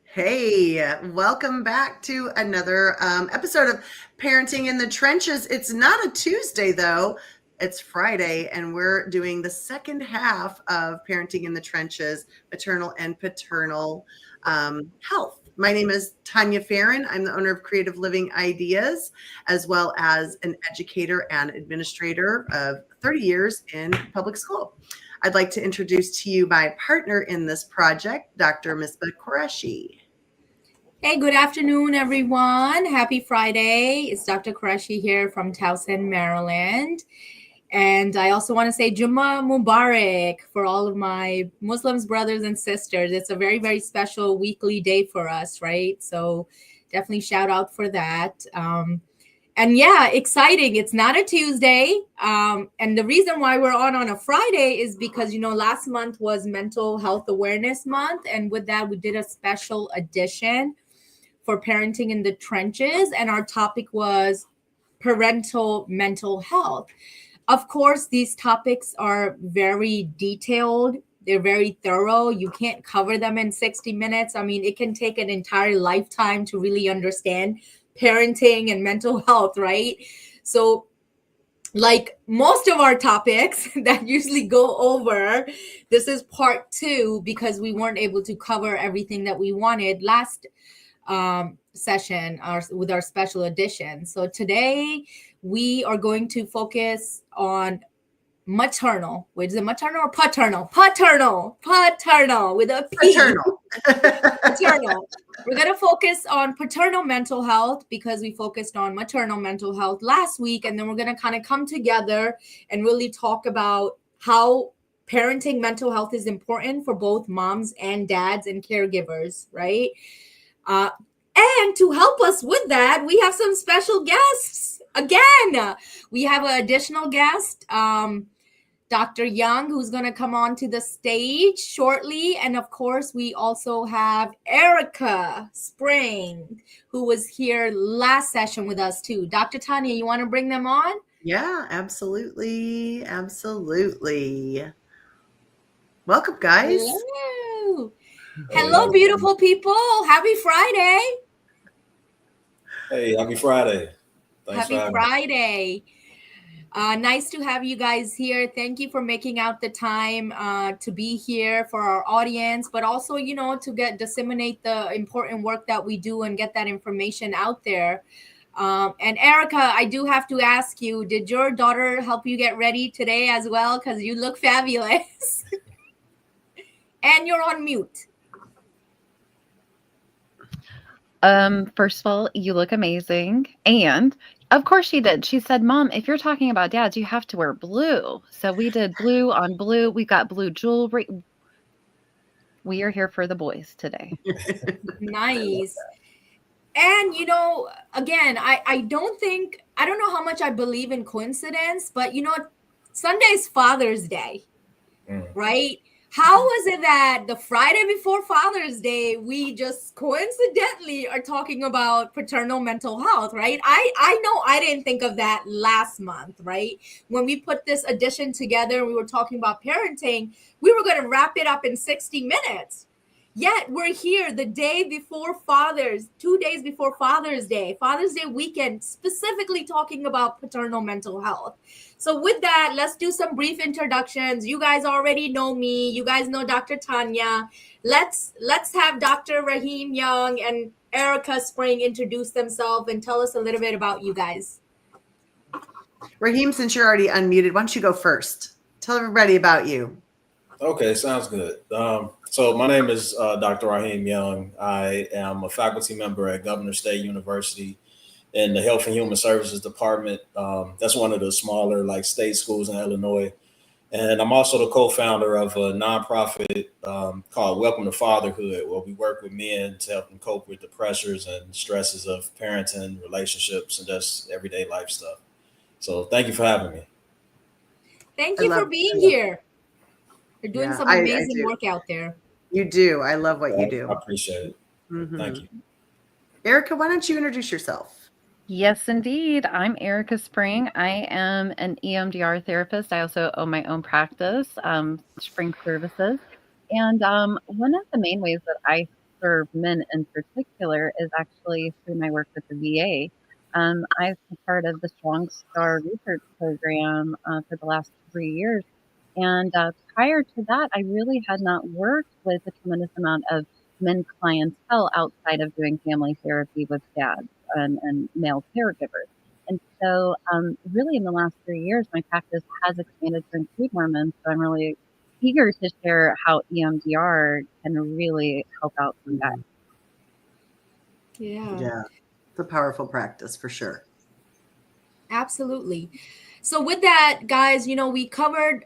Hey, welcome back to another episode of Parenting in the Trenches. It's not a Tuesday, though. It's Friday, and we're doing the second half of Parenting in the Trenches, maternal and paternal health. My name is Tanya Farron. I'm the owner of Creative Living Ideas, as well as an educator and administrator of 30 years in public school. I'd like to introduce to you my partner in this project, Dr. Misbah Qureshi. Hey, good afternoon, everyone. Happy Friday. It's Dr. Qureshi here from Towson, Maryland. And I also want to say Jummah Mubarak for all of my Muslims, brothers, and sisters. It's a very, very special weekly day for us, right? So definitely shout out for that. And yeah, exciting. It's not a Tuesday. And the reason why we're on a Friday is because, last month was Mental Health Awareness Month. And with that, we did a special edition for Parenting in the Trenches. And our topic was parental mental health. Of course, these topics are very detailed. They're very thorough. You can't cover them in 60 minutes. I mean, it can take an entire lifetime to really understand parenting and mental health, right? So, like most of our topics that usually go over, this is part 2 because we weren't able to cover everything that we wanted last session with our special edition. So today we are going to focus on maternal. Wait, is it maternal or paternal? Paternal with a P. Paternal. Paternal. We're going to focus on paternal mental health because we focused on maternal mental health last week. And then we're going to kind of come together and really talk about how parenting mental health is important for both moms and dads and caregivers, right? And to help us with that, we have some special guests. Again, we have an additional guest, Dr. Young, who's going to come on to the stage shortly. And of course, we also have Erica Spring, who was here last session with us too. Dr. Tanya, you want to bring them on? Yeah, absolutely. Absolutely. Welcome, guys. Hello. Hello, beautiful people. Happy Friday. Hey, happy Friday. Thanks Happy Friday. Nice to have you guys here. Thank you for making out the time to be here for our audience, but also, to disseminate the important work that we do and get that information out there. And Erica, I do have to ask you, did your daughter help you get ready today as well? Because you look fabulous. And you're on mute. First of all, you look amazing. And of course she did. She said, Mom, if you're talking about dads, you have to wear blue. So we did blue on blue. We got blue jewelry. We are here for the boys today. Nice. And, again, I don't know how much I believe in coincidence, but, Sunday's Father's Day, right? How is it that the Friday before Father's Day, we just coincidentally are talking about paternal mental health, right? I know I didn't think of that last month, right? When we put this edition together, we were talking about parenting, we were going to wrap it up in 60 minutes. Yet we're here the day before 2 days before Father's Day weekend, specifically talking about paternal mental health. So with that, let's do some brief introductions. You guys already know me. You guys know Dr. Tanya. Let's have Dr. Rahim Young and Erica Spring introduce themselves and tell us a little bit about you guys. Rahim, since you're already unmuted, why don't you go first? Tell everybody about you. Okay, sounds good. So my name is Dr. Rahim Young. I am a faculty member at Governor State University in the Health and Human Services Department. That's one of the smaller state schools in Illinois. And I'm also the co-founder of a nonprofit called Welcome to Fatherhood, where we work with men to help them cope with the pressures and stresses of parenting, relationships, and just everyday life stuff. So thank you for having me. Thank you for being here. You're doing some amazing work out there. You do. I love what you do. I appreciate it. Mm-hmm. Thank you. Erica, why don't you introduce yourself? Yes, indeed. I'm Erica Spring. I am an EMDR therapist. I also own my own practice, Spring Services. And one of the main ways that I serve men in particular is actually through my work with the VA. I've been part of the Strong Star research program for the last 3 years. And prior to that, I really had not worked with a tremendous amount of men clientele outside of doing family therapy with dads and male caregivers. And so, really, in the last 3 years, my practice has expanded to include more men. So I'm really eager to share how EMDR can really help out some guys. Yeah, Yeah, it's a powerful practice for sure. absolutely. So with that, guys, we covered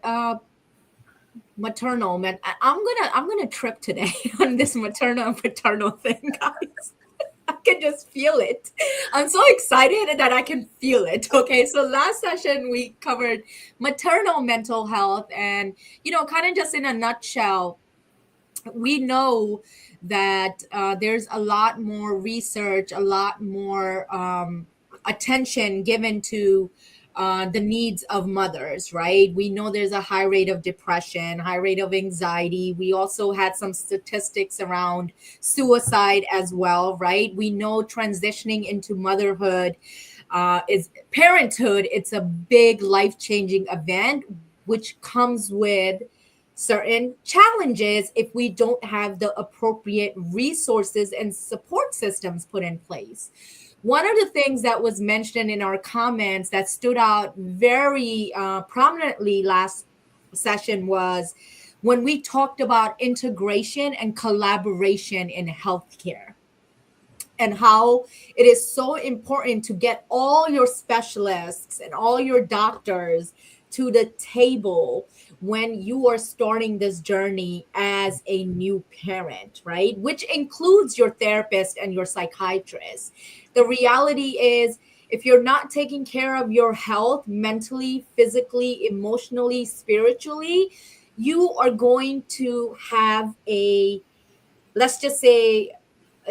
maternal. I'm gonna trip today on this maternal and paternal thing, guys. I can just feel it. I'm so excited that I can feel it. Okay, so last session we covered maternal mental health, and kind of just in a nutshell, we know that there's a lot more research, a lot more attention given to the needs of mothers, right? We know there's a high rate of depression, high rate of anxiety. We also had some statistics around suicide as well, right? We know transitioning into motherhood is parenthood. It's a big life-changing event, which comes with certain challenges if we don't have the appropriate resources and support systems put in place. One of the things that was mentioned in our comments that stood out very prominently last session was when we talked about integration and collaboration in healthcare, and how it is so important to get all your specialists and all your doctors to the table when you are starting this journey as a new parent, right? Which includes your therapist and your psychiatrist. The reality is, if you're not taking care of your health mentally, physically, emotionally, spiritually, you are going to have let's just say,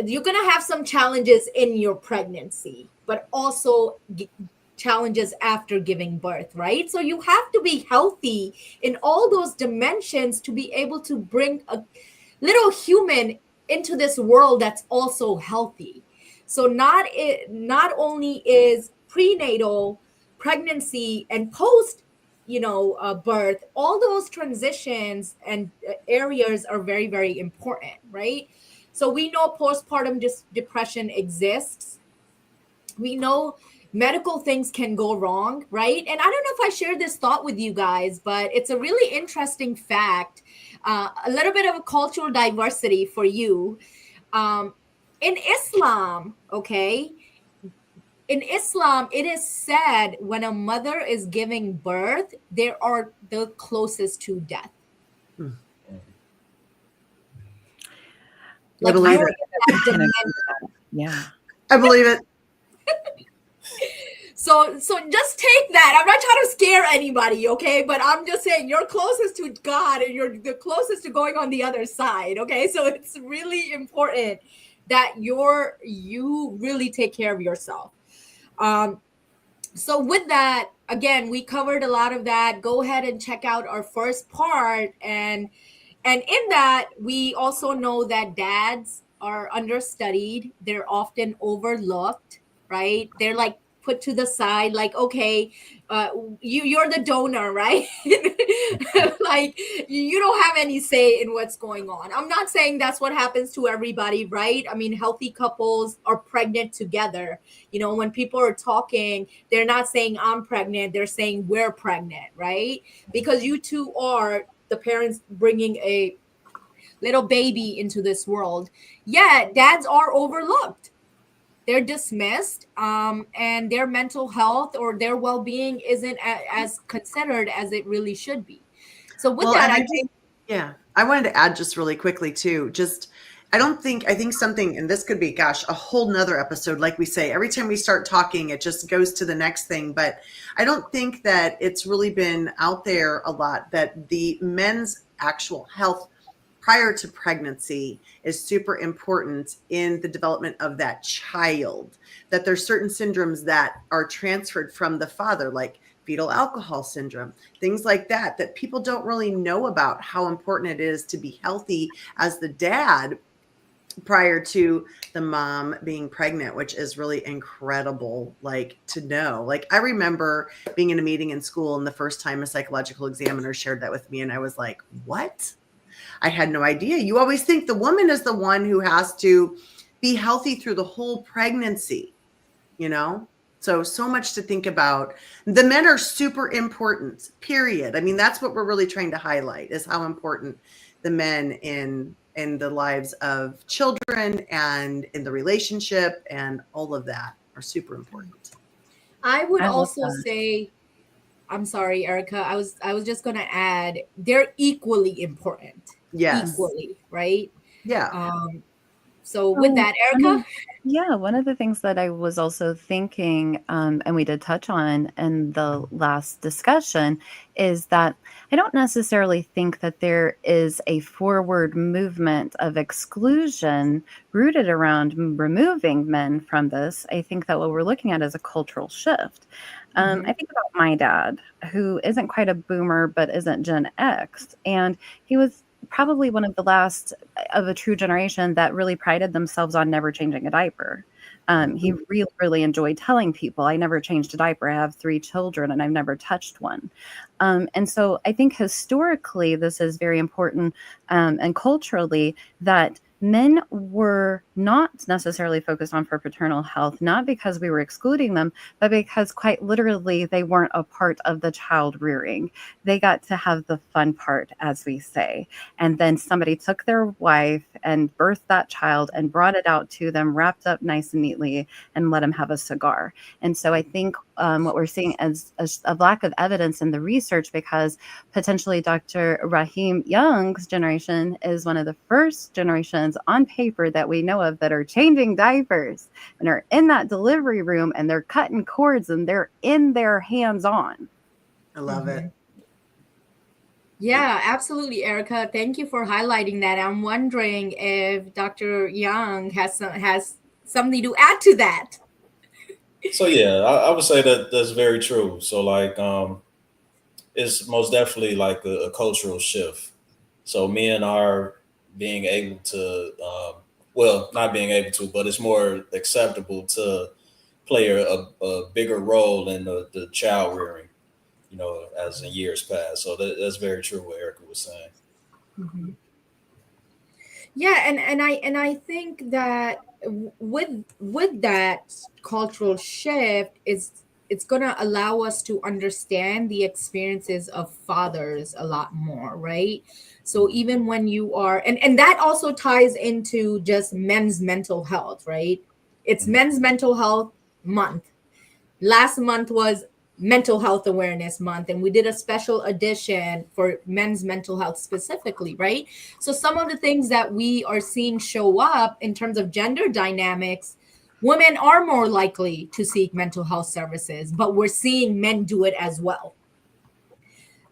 you're going to have some challenges in your pregnancy, but also challenges after giving birth, right? So you have to be healthy in all those dimensions to be able to bring a little human into this world that's also healthy. So not only is prenatal, pregnancy, and post birth, all those transitions and areas are very, very important, right? So we know postpartum depression exists. We know medical things can go wrong, right? And I don't know if I shared this thought with you guys, but it's a really interesting fact, a little bit of a cultural diversity for you. Um, in Islam, okay, in Islam, it is said when a mother is giving birth, they are the closest to death. I Like believe you're it. in that dimension. Yeah. I believe it. So just take that. I'm not trying to scare anybody, okay? But I'm just saying you're closest to God and you're the closest to going on the other side, okay? So it's really important that you really take care of yourself. So with that, again, we covered a lot of that. Go ahead and check out our first part, and in that, we also know that dads are understudied. They're often overlooked, right? They're like put to the side, like, okay, you're the donor, right? Like you don't have any say in what's going on. I'm not saying that's what happens to everybody, right? I mean, healthy couples are pregnant together. When people are talking, they're not saying I'm pregnant, they're saying we're pregnant, right? Because you two are the parents bringing a little baby into this world. Yeah, dads are overlooked. They're dismissed, and their mental health or their well-being isn't as considered as it really should be. So with Well, that, and I I think, Yeah, I wanted to add just really quickly too. I think something, and this could be, gosh, a whole nother episode. Like we say, every time we start talking, it just goes to the next thing. But I don't think that it's really been out there a lot that the men's actual health prior to pregnancy is super important in the development of that child, that there's certain syndromes that are transferred from the father, like fetal alcohol syndrome, things like that people don't really know about how important it is to be healthy as the dad prior to the mom being pregnant, which is really incredible, like, to know. Like, I remember being in a meeting in school, and the first time a psychological examiner shared that with me, and I was like, what? I had no idea. You always think the woman is the one who has to be healthy through the whole pregnancy, you know? So much to think about. The men are super important, period. I mean, that's what we're really trying to highlight, is how important the men in the lives of children and in the relationship and all of that are super important. I would I love also that. say, I'm sorry, Erica. I was just gonna add, they're equally important. Yes. Equally, right? Yeah. So with that, Erica. One of the things that I was also thinking, and we did touch on in the last discussion, is that I don't necessarily think that there is a forward movement of exclusion rooted around removing men from this. I think that what we're looking at is a cultural shift. I think about my dad, who isn't quite a boomer, but isn't Gen X. And he was probably one of the last of a true generation that really prided themselves on never changing a diaper. He really, really enjoyed telling people, I never changed a diaper. I have 3 children and I've never touched one. And so I think historically, this is very important, and culturally, that men were not necessarily focused on for paternal health, not because we were excluding them, but because quite literally they weren't a part of the child rearing. They got to have the fun part, as we say. And then somebody took their wife and birthed that child and brought it out to them, wrapped up nice and neatly, and let them have a cigar. And so I think what we're seeing is a lack of evidence in the research, because potentially Dr. Rahim Young's generation is one of the first generations on paper that we know of that are changing diapers and are in that delivery room and they're cutting cords and they're in their hands on. I love it. Yeah, absolutely, Erica. Thank you for highlighting that. I'm wondering if Dr. Young has something to add to that. So yeah, I would say that that's very true. So like, it's most definitely like a cultural shift. So men are being able to, well, not being able to, but it's more acceptable to play a bigger role in the child rearing, as in years past. So that's very true what Erica was saying. Mhm. Yeah, and I think that with that cultural shift, it's gonna allow us to understand the experiences of fathers a lot more, right? So even when you are, and that also ties into just men's mental health, right? It's Mhm. Men's Mental Health Month. Last month was Mental Health Awareness Month, and we did a special edition for men's mental health specifically, right? So some of the things that we are seeing show up in terms of gender dynamics, women are more likely to seek mental health services, but we're seeing men do it as well.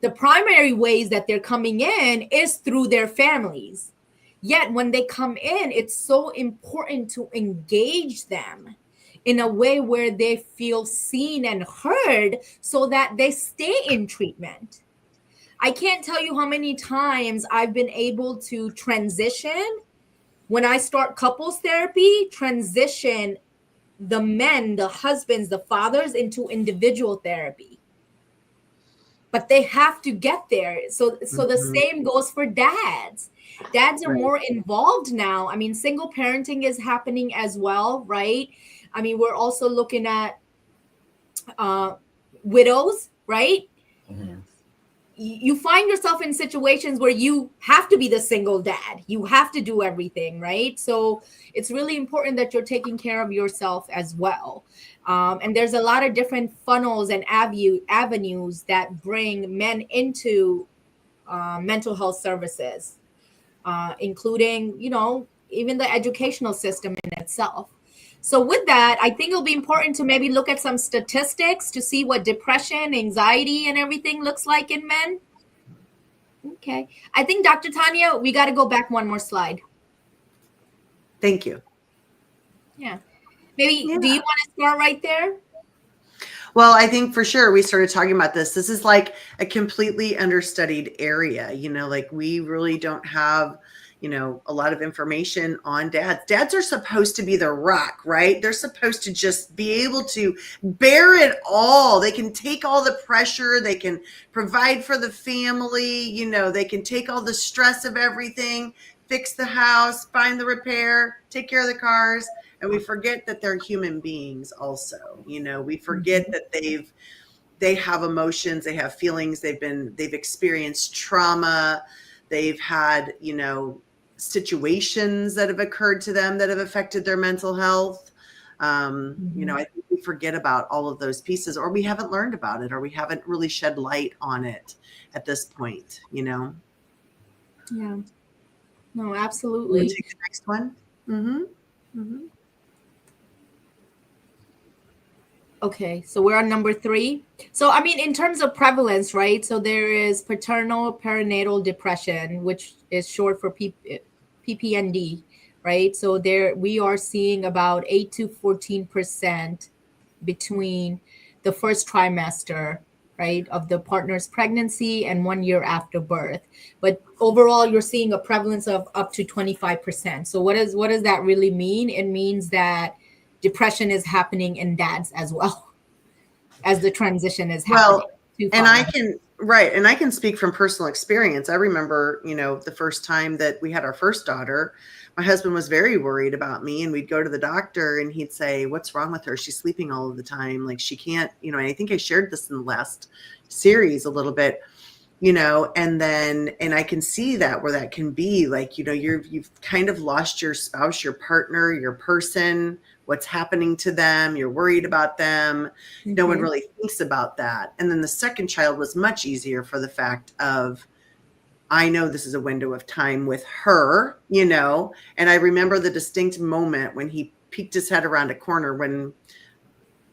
The primary ways that they're coming in is through their families. Yet when they come in, it's so important to engage them in a way where they feel seen and heard so that they stay in treatment. I can't tell you how many times I've been able to transition when I start couples therapy, transition the men, the husbands, the fathers into individual therapy. But they have to get there. So the Mhm. same goes for dads. Dads are Right. more involved now. I mean, single parenting is happening as well, right? I mean, we're also looking at uh, widows, right? Mhm. You find yourself in situations where you have to be the single dad. You have to do everything, right? So it's really important that you're taking care of yourself as well. And there's a lot of different funnels and avenues that bring men into mental health services, including, even the educational system in itself. So with that, I think it'll be important to maybe look at some statistics to see what depression, anxiety, and everything looks like in men. Okay. I think, Dr. Tanya, we got to go back one more slide. Thank you. Yeah. Maybe, Yeah. do you want to start right there? Well, I think for sure we started talking about this. This is like a completely understudied area. Like we really don't have, a lot of information on dads. Dads are supposed to be the rock, right? They're supposed to just be able to bear it all. They can take all the pressure. They can provide for the family. They can take all the stress of everything, fix the house, find the repair, take care of the cars. And we forget that they're human beings also. We forget that they have emotions, they have feelings, they've experienced trauma, they've had, situations that have occurred to them that have affected their mental health. I think we forget about all of those pieces, or we haven't learned about it, or we haven't really shed light on it at this point, Yeah. No, We'll absolutely. take the next one. Mm-hmm. Mm-hmm. Okay, so we're on number 3. So, I mean, in terms of prevalence, right? So there is paternal perinatal depression, which is short for PPND, right? So there we are seeing about 8 to 14% between the first trimester, right, of the partner's pregnancy and 1 year after birth. But overall, you're seeing a prevalence of up to 25%. So what does that really mean? It means that depression is happening in dads as well as the transition is happening. Well, and I can speak from personal experience. I remember, the first time that we had our first daughter, my husband was very worried about me, and we'd go to the doctor and he'd say, "What's wrong with her? She's sleeping all of the time. Like she can't," and I think I shared this in the last series a little bit, and I can see that where that can be like, you've kind of lost your spouse, your partner, your person, what's happening to them. You're worried about them. No one really thinks about that. And then the second child was much easier for the fact of, I know this is a window of time with her, and I remember the distinct moment when he peeked his head around a corner when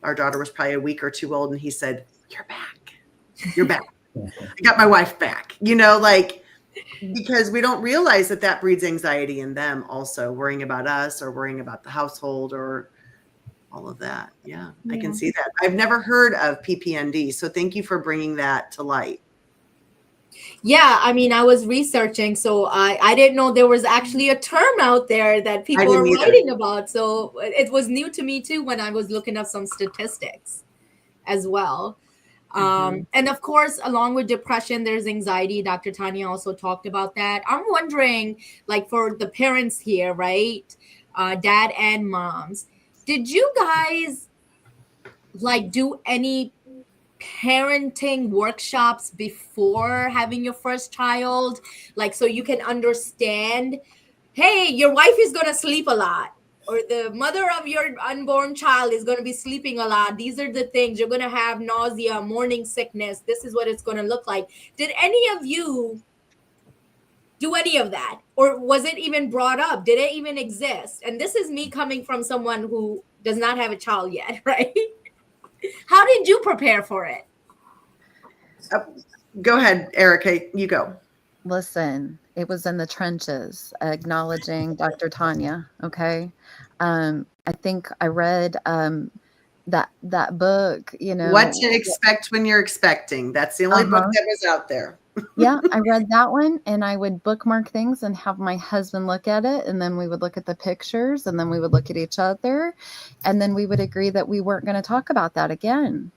our daughter was probably a week or 2 old, and he said, "You're back. You're back. I got my wife back," because we don't realize that breeds anxiety in them also, worrying about us or worrying about the household or all of that. Yeah, I can see that. I've never heard of PPND, so thank you for bringing that to light. Yeah, I mean, I was researching, so I didn't know there was actually a term out there that people are writing about. So it was new to me too when I was looking up some statistics as well. And of course, along with depression, there's anxiety. Dr. Tanya also talked about that. I'm wondering, like for the parents here, right? Dad and moms, did you guys like do any parenting workshops before having your first child? Like, so you can understand, hey, your wife is going to sleep a lot, or the mother of your unborn child is going to be sleeping a lot. These are the things you're going to have: nausea, morning sickness. This is what it's going to look like. Did any of you do any of that? Or was it even brought up? Did it even exist? And this is me coming from someone who does not have a child yet, right? How did you prepare for it? Go ahead, Erica. You go. Listen, it was in the trenches, acknowledging Dr. Tanya. Okay. I think I read that book, What to Expect When You're Expecting. That's the only book that was out there. Yeah, I read that one, and I would bookmark things and have my husband look at it, and then we would look at the pictures, and then we would look at each other, and then we would agree that we weren't going to talk about that again.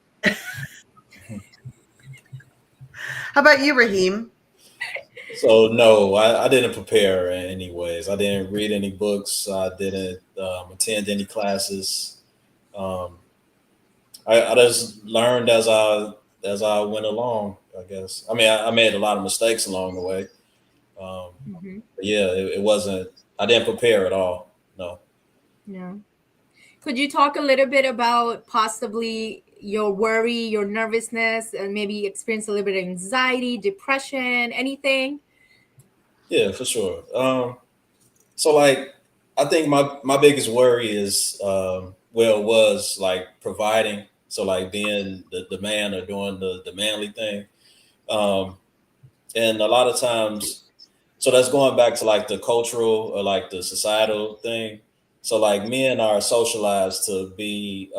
How about you, Raheem? So no, I didn't prepare anyways. I didn't read any books. I didn't attend any classes. I just learned as I went along, I guess. I mean, I made a lot of mistakes along the way. But yeah, it wasn't, I didn't prepare at all. No. Yeah. Could you talk a little bit about possibly your worry, your nervousness, and maybe experience a little bit of anxiety, depression, anything? Yeah, for sure. So like, I think my biggest worry is, was like providing. So like being the man or doing the manly thing. And a lot of times, so that's going back to like the cultural or like the societal thing. So like men are socialized to be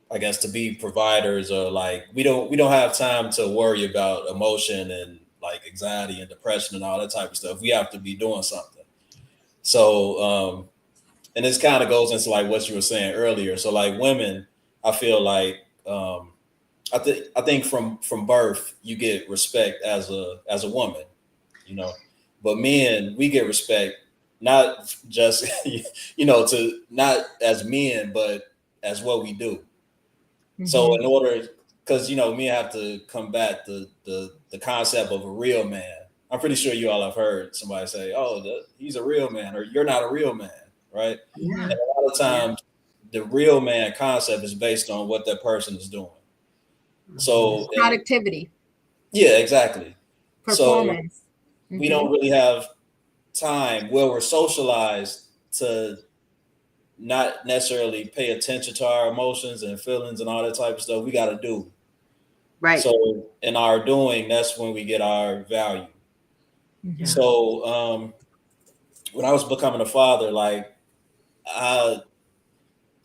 I guess, to be providers, or like we don't have time to worry about emotion and like anxiety and depression and all that type of stuff. We have to be doing something. So and this kind of goes into like what you were saying earlier. So like women, I feel like I think from birth you get respect as a woman, you know, but men, we get respect not just to not as men, but as what we do. So in order, because men have to combat the concept of a real man. I'm pretty sure you all have heard somebody say, "Oh, he's a real man," or "You're not a real man," right? Yeah. And a lot of times, the real man concept is based on what that person is doing. So Productivity, yeah, exactly. performance. So we don't really have time where we're socialized to not necessarily pay attention to our emotions and feelings and all that type of stuff. We got to do. Right. So in our doing, that's when we get our value. Yeah. So when I was becoming a father, like I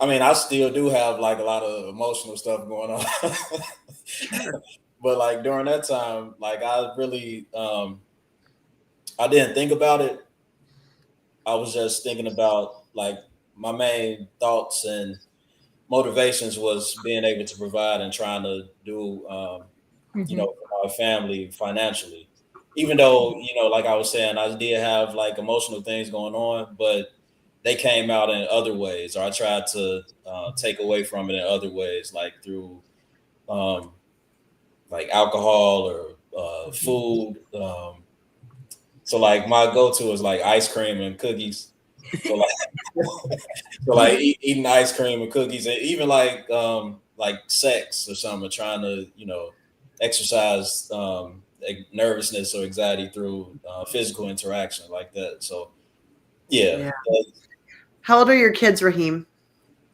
mean, I still do have like a lot of emotional stuff going on. Sure. But like during that time, like I really I didn't think about it. I was just thinking about like my main thoughts and motivations was being able to provide and trying to do for my family financially. Even though, like I was saying, I did have like emotional things going on, but they came out in other ways, or I tried to take away from it in other ways, like through like alcohol or food. So like my go-to is like ice cream and cookies. So like eating ice cream and cookies, and even like sex or something, trying to exercise like nervousness or anxiety through physical interaction like that. So yeah. How old are your kids, Raheem?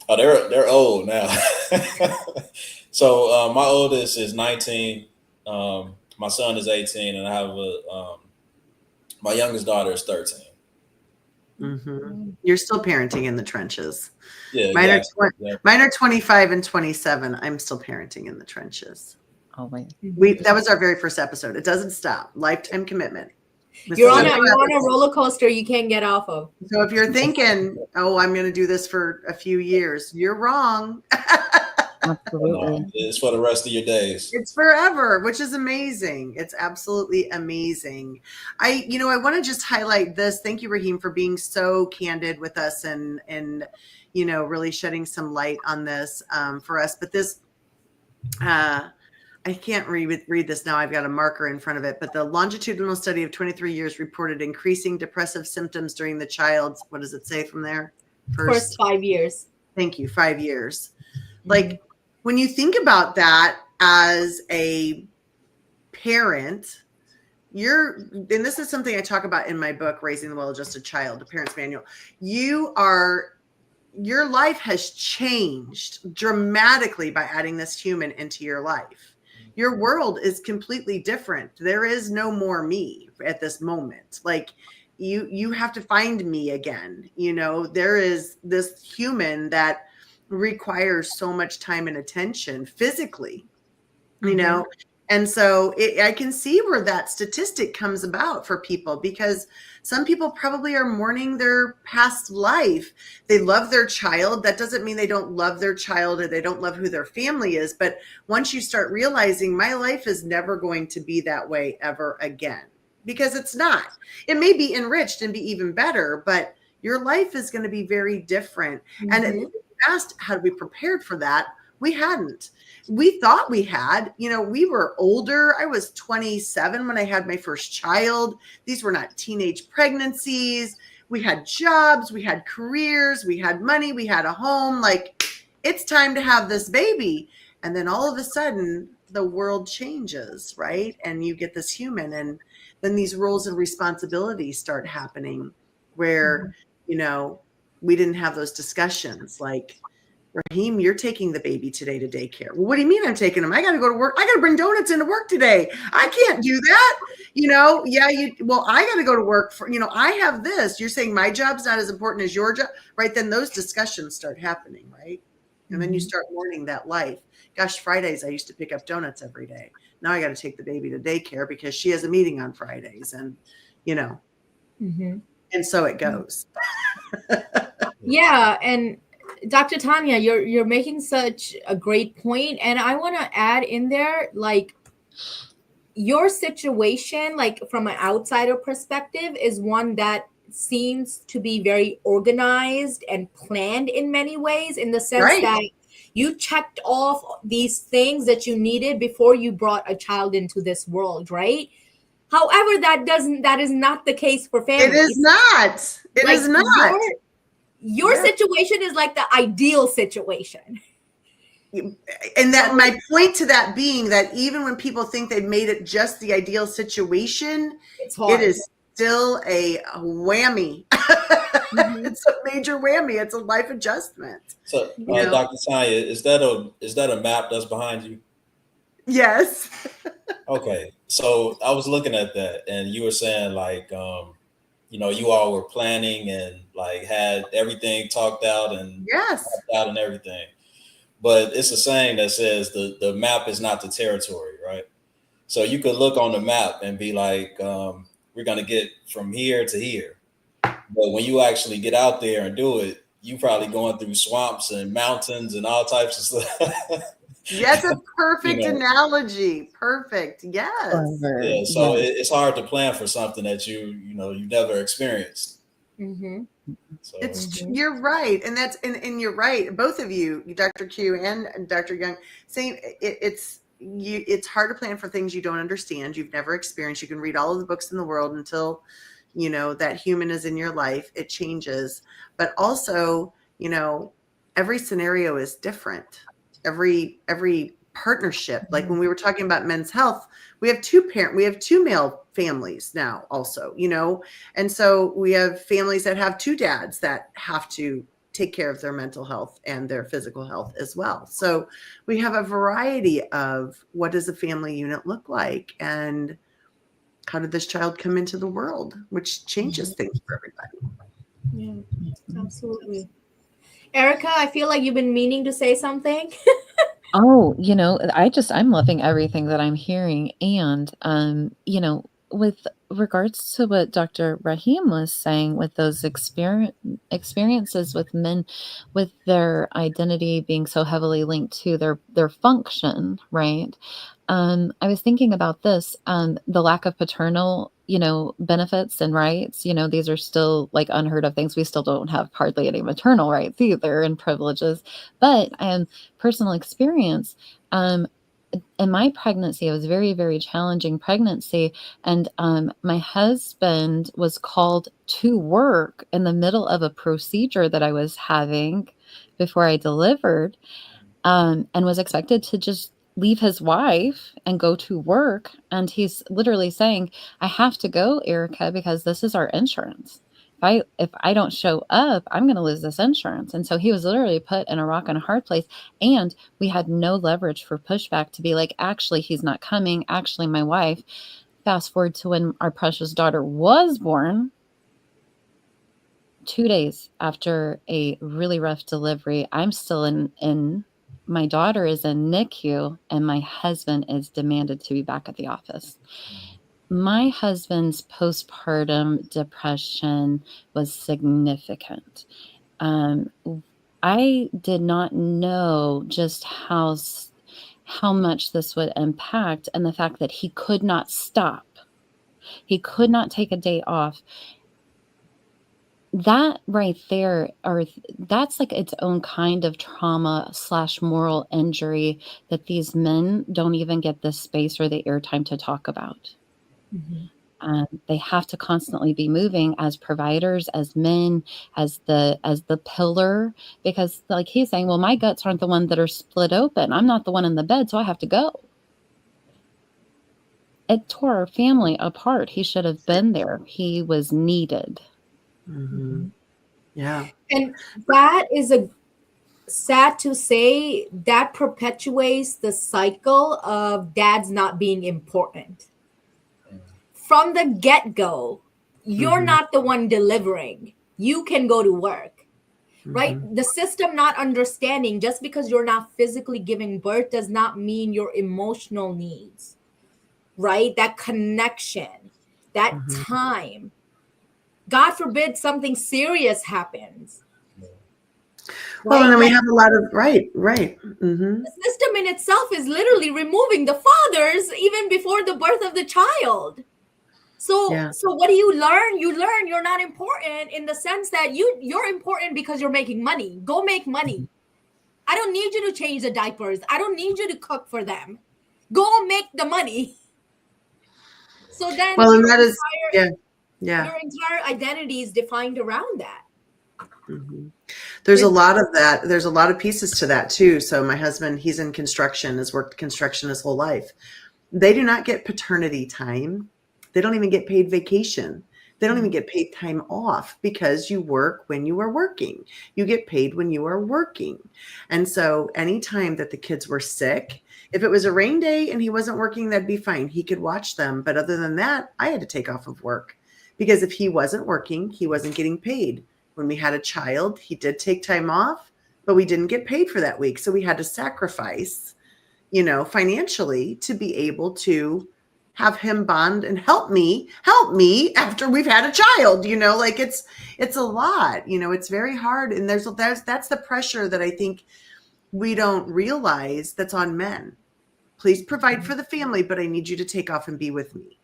Oh, they're old now. So my oldest is 19. My son is 18, and I have my youngest daughter is 13. Mm-hmm. You're still parenting in the trenches. Yeah, mine are 25 and 27. I'm still parenting in the trenches. Oh, wait. That was our very first episode. It doesn't stop. Lifetime commitment. You're on a roller coaster you can't get off of. So if you're thinking, "Oh, I'm going to do this for a few years," you're wrong. Absolutely. It's for the rest of your days. It's forever, which is amazing. It's absolutely amazing. I want to just highlight this. Thank you, Raheem, for being so candid with us and really shedding some light on this for us. But this, I can't read this now. I've got a marker in front of it. But the longitudinal study of 23 years reported increasing depressive symptoms during the child's, what does it say from there? First 5 years. Thank you. 5 years. Like when you think about that as a parent, and this is something I talk about in my book, Raising the Well-Adjusted Child, the Parent's Manual. Your life has changed dramatically by adding this human into your life. Your world is completely different. There is no more me at this moment. Like you have to find me again. There is this human that requires so much time and attention physically, and so I can see where that statistic comes about for people, because some people probably are mourning their past life. They love their child. That doesn't mean they don't love their child or they don't love who their family is. But once you start realizing my life is never going to be that way ever again, because it's not. It may be enriched and be even better, but your life is going to be very different. And asked, had we prepared for that? We hadn't. We thought we had. We were older. I was 27 when I had my first child. These were not teenage pregnancies. We had jobs, we had careers, we had money, we had a home. Like, it's time to have this baby. And then all of a sudden, the world changes, right? And you get this human, and then these roles and responsibilities start happening where, we didn't have those discussions. Like, Raheem, you're taking the baby today to daycare. Well, what do you mean I'm taking him? I got to go to work. I got to bring donuts into work today. I can't do that. I got to go to work for, I have this. You're saying my job's not as important as your job, right? Then those discussions start happening, right? And then you Mhm. start mourning that life. Gosh, Fridays, I used to pick up donuts every day. Now I got to take the baby to daycare because she has a meeting on Fridays. And, Mhm. and so it goes. Yeah, and Dr. Tanya, you're making such a great point, and I want to add in there, like, your situation, like from an outsider perspective, is one that seems to be very organized and planned in many ways, in the sense Right. that you checked off these things that you needed before you brought a child into this world, right? However, that is not the case for It is families. not. It Like is not. your Yeah. situation is like the ideal situation. And that my point to that being that even when people think they've made it just the ideal situation, It's it hard. is still a whammy. Mhm. It's a major whammy. It's a life adjustment. So, Yeah. Dr. Tanya, is that a map that's behind you? Yes. Okay, so I was looking at that, and you were saying like, you all were planning and like had everything talked out and Yes. mapped out and everything. But it's a saying that says the map is not the territory, right? So you could look on the map and be like, we're gonna get from here to here. But when you actually get out there and do it, you probably going through swamps and mountains and all types of stuff. Yes, a you perfect know, analogy. Perfect. Yes. yeah. So Yes. it's hard to plan for something that you never experienced. Mhm. So Mhm. You're right. And you're right. Both of you, Dr. Q and Dr. Young, saying it's hard to plan for things you don't understand, you've never experienced. You can read all of the books in the world until that human is in your life. It changes. But also, every scenario is different. Every partnership, like when we were talking about men's health, we have two male families now also, and so we have families that have two dads that have to take care of their mental health and their physical health as well. So we have a variety of what does a family unit look like, and how did this child come into the world, which changes things for everybody. Yeah, absolutely. Erica, I feel like you've been meaning to say something. Oh, I'm loving everything that I'm hearing. And, with regards to what Dr. Rahim was saying with those experiences with men, with their identity being so heavily linked to their function, right? I was thinking about this, the lack of paternal, benefits and rights. These are still like unheard of things. We still don't have hardly any maternal rights either and privileges. But personal experience, um, in my pregnancy, it was very, very challenging pregnancy. And my husband was called to work in the middle of a procedure that I was having before I delivered, and was expected to just leave his wife and go to work. And he's literally saying, I have to go, Erica, because this is our insurance. If I don't show up, I'm going to lose this insurance. And so he was literally put in a rock and a hard place. And we had no leverage for pushback to be like, actually, he's not coming. Actually, my wife. Fast forward to when our precious daughter was born. 2 days after a really rough delivery, I'm still in my daughter is in NICU, and my husband is demanded to be back at the office. My husband's postpartum depression was significant. Um, I did not know just how much this would impact, and the fact that he could not stop. He could not take a day off. That right there, or that's like its own kind of trauma slash moral injury that these men don't even get the space or the airtime to talk about. Mhm. They have to constantly be moving as providers, as men, as the pillar, because like he's saying, well, my guts aren't the one that are split open. I'm not the one in the bed, so I have to go. It tore our family apart. He should have been there. He was needed. Mm-hmm. Yeah. And that is a sad to say, that perpetuates the cycle of dads not being important. From the get go, you're Mm-hmm. not the one delivering. You can go to work. right? The system not understanding, just because you're not physically giving birth does not mean your emotional needs, right? That connection, that time. God forbid something serious happens, Well, and right? then we Like have a lot of, right. Mm-hmm. the system in itself is literally removing the fathers even before the birth of the child. So Yeah. so what do you learn? You learn you're not important in the sense that you're important because you're making money. Go make money. I don't need you to change the diapers. I don't need you to cook for them. Go make the money. So then Well, and that is, yeah. your entire identity is defined around that. Mm-hmm. There's a lot of that. There's a lot of pieces to that too. So my husband, he's in construction, has worked construction his whole life. They do not get paternity time. They don't even get paid vacation. They don't even get paid time off because you work when you are working. You get paid when you are working. And so anytime that the kids were sick, if it was a rain day and he wasn't working, that'd be fine. He could watch them. But other than that, I had to take off of work because if he wasn't working, he wasn't getting paid. When we had a child, he did take time off, but we didn't get paid for that week. So we had to sacrifice, financially to be able to have him bond and help me after we've had a child, like it's a lot, it's very hard. And that's the pressure that I think we don't realize that's on men. Please provide for the family, but I need you to take off and be with me.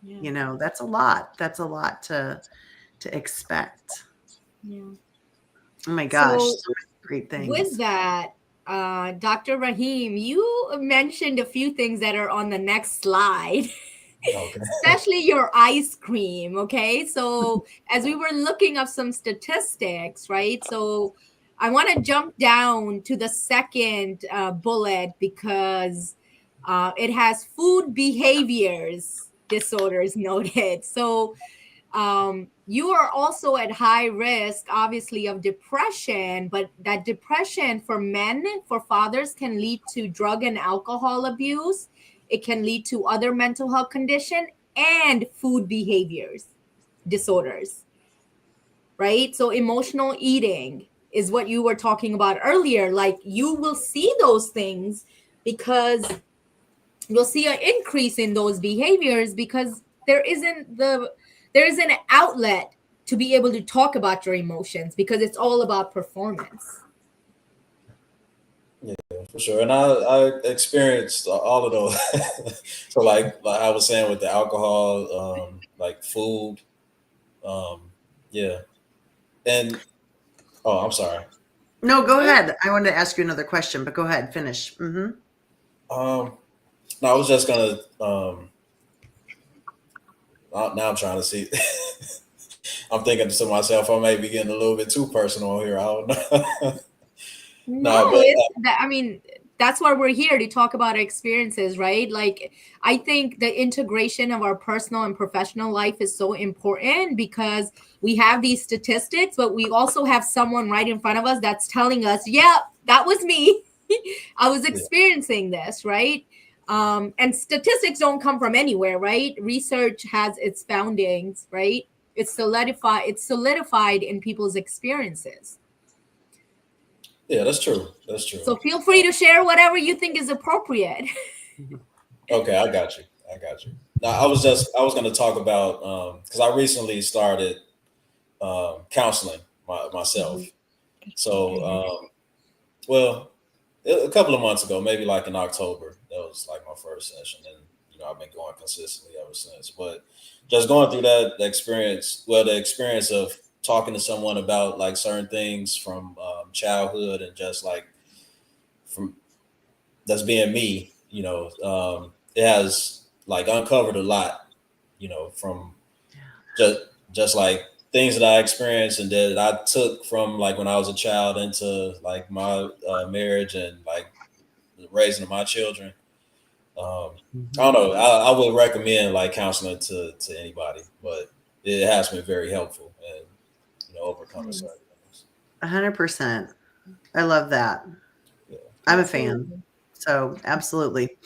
Yeah. That's a lot. That's a lot to expect. Yeah. Oh my gosh. So So many great things. with that, Dr. Rahim, you mentioned a few things that are on the next slide, Okay. especially your ice cream. Okay. So, as we were looking up some statistics, right? So, I want to jump down to the second bullet because it has food behaviors disorders noted. So, you are also at high risk, obviously, of depression, but that depression for men, for fathers, can lead to drug and alcohol abuse. It can lead to other mental health condition and food behaviors disorders, right? So emotional eating is what you were talking about earlier. Like you will see those things because you'll see an increase in those behaviors because there isn't an outlet to be able to talk about your emotions because it's all about performance. Yeah, for sure. And I experienced all of those. So like I was saying with the alcohol, like food, yeah. And oh, I'm sorry. No, go ahead. I wanted to ask you another question, but go ahead, finish. Mm-hmm. No, I was just gonna now I'm trying to see. I'm thinking to myself, I may be getting a little bit too personal here. I don't know. No, No, but it's that, I mean, that's why we're here to talk about our experiences, right? Like, I think the integration of our personal and professional life is so important because we have these statistics, but we also have someone right in front of us that's telling us, yeah, that was me. I was experiencing this, right? And statistics don't come from anywhere, right? Research has its foundings, right? It's solidified in people's experiences. yeah, that's true. That's true. So feel free to share whatever you think is appropriate. Okay, I got you. I got you. Now, I was going to talk about because I recently started counseling myself. So, well, a couple of months ago, maybe like in October, that was like my first session, and I've been going consistently ever since. But just going through the experience of talking to someone about like certain things from childhood and just like from that's being me, it has like uncovered a lot, from just like things that I experienced and that I took from like when I was a child into like my marriage and like the raising of my children. I don't know. I would recommend like counseling to anybody, but it has been very helpful and overcoming certain things. 100%. I love that. Yeah. I'm a fan. So absolutely.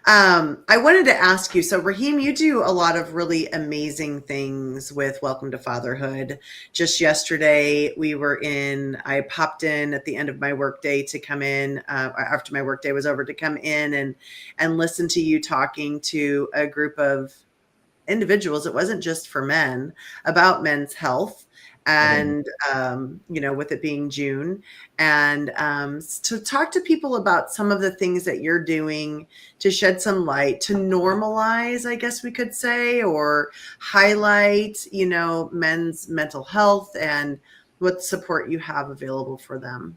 I wanted to ask you, so Raheem, you do a lot of really amazing things with Welcome to Fatherhood. Just yesterday, I popped in at the end of my workday to come in, after my workday was over, to come in and listen to you talking to a group of individuals. It wasn't just for men, about men's health. And, with it being June, and to talk to people about some of the things that you're doing to shed some light, to normalize, I guess we could say, or highlight, men's mental health and what support you have available for them.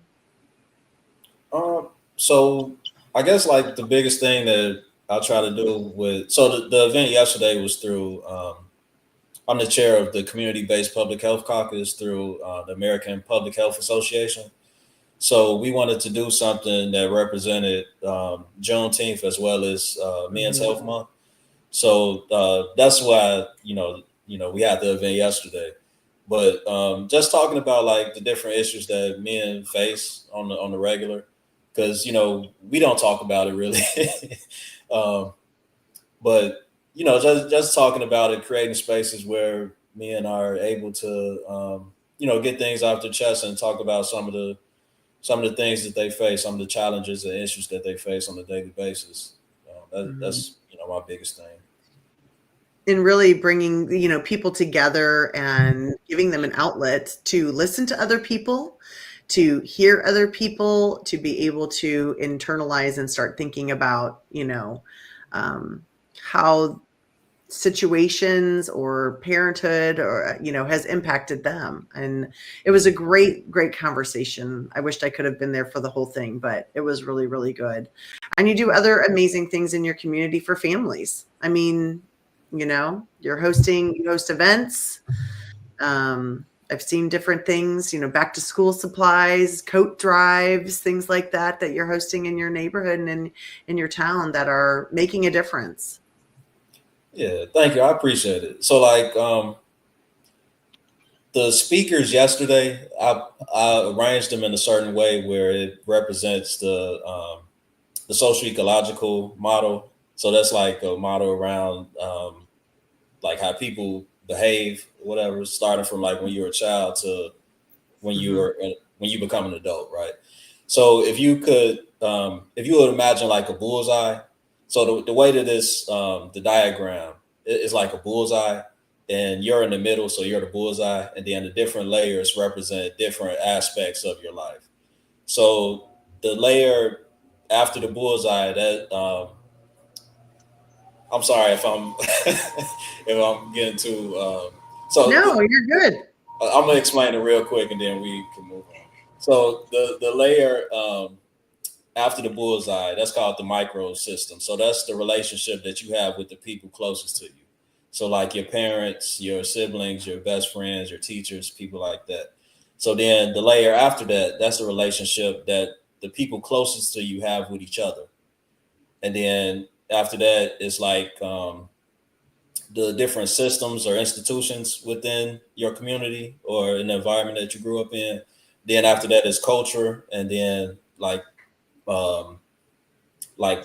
So I guess like the biggest thing that I'll try to do the event yesterday was through, I'm the chair of the community-based public health caucus through the American Public Health Association. So we wanted to do something that represented Juneteenth as well as Men's Health Month. So that's why we had the event yesterday. But just talking about like the different issues that men face on the regular, because we don't talk about it really. But just talking about it, creating spaces where men are able to get things off their chest and talk about some of the things that they face, some of the challenges and issues that they face on a daily basis. That's my biggest thing. In really bringing, people together and giving them an outlet to listen to other people, to hear other people, to be able to internalize and start thinking about, how situations or parenthood or has impacted them. And it was a great conversation. I wished I could have been there for the whole thing, but it was really, really good. And you do other amazing things in your community for families. I mean, you host events. I've seen different things, back to school supplies, coat drives, things like that you're hosting in your neighborhood and in your town that are making a difference. Yeah, thank you. I appreciate it. So like the speakers yesterday, I arranged them in a certain way where it represents the social ecological model. So that's like a model around like how people behave, whatever, starting from like when you were a child to when you become an adult, right? So if you would imagine like a bullseye. So the way that the diagram is like a bullseye, and you're in the middle, so you're the bullseye, and then the different layers represent different aspects of your life. So the layer after the bullseye, that I'm sorry if I'm if I'm getting too. No, you're good. I'm gonna explain it real quick, and then we can move on. So the layer after the bullseye, that's called the micro system. So that's the relationship that you have with the people closest to you. So like your parents, your siblings, your best friends, your teachers, people like that. So then the layer after that, that's the relationship that the people closest to you have with each other. And then after that, it's like the different systems or institutions within your community or in the environment that you grew up in. Then after that is culture, and then um, like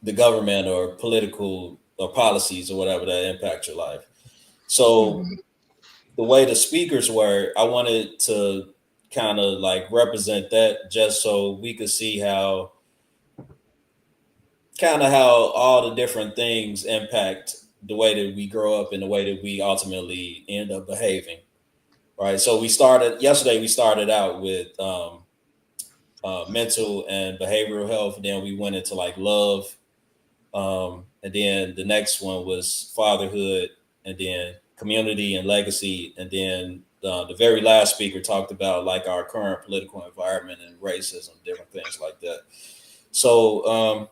the government or political or policies or whatever that impact your life. So the way the speakers were, I wanted to kind of like represent that just so we could see how all the different things impact the way that we grow up and the way that we ultimately end up behaving. Right. So we started out with mental and behavioral health. Then we went into like love. And then the next one was fatherhood, and then community and legacy. And then the very last speaker talked about like our current political environment and racism, different things like that. So